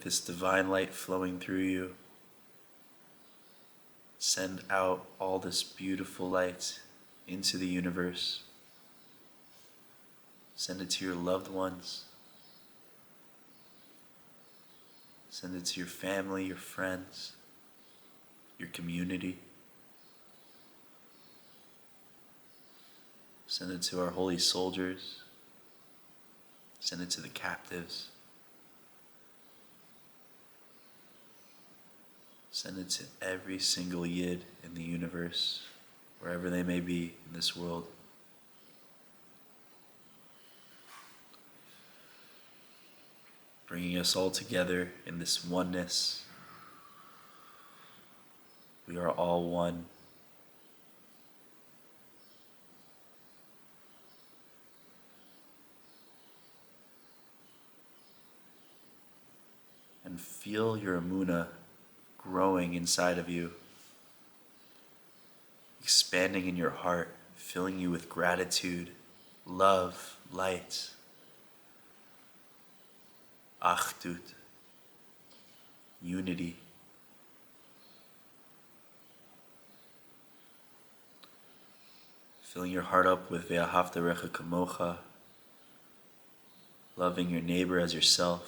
with this divine light flowing through you, send out all this beautiful light into the universe. Send it to your loved ones. Send it to your family, your friends, your community. Send it to our holy soldiers. Send it to the captives. Send it to every single yid in the universe, wherever they may be in this world. Bringing us all together in this oneness. We are all one. And feel your emunah growing inside of you, expanding in your heart, filling you with gratitude, love, light, Hassidut, unity. Filling your heart up with ve'ahavta recha kamocha, loving your neighbor as yourself.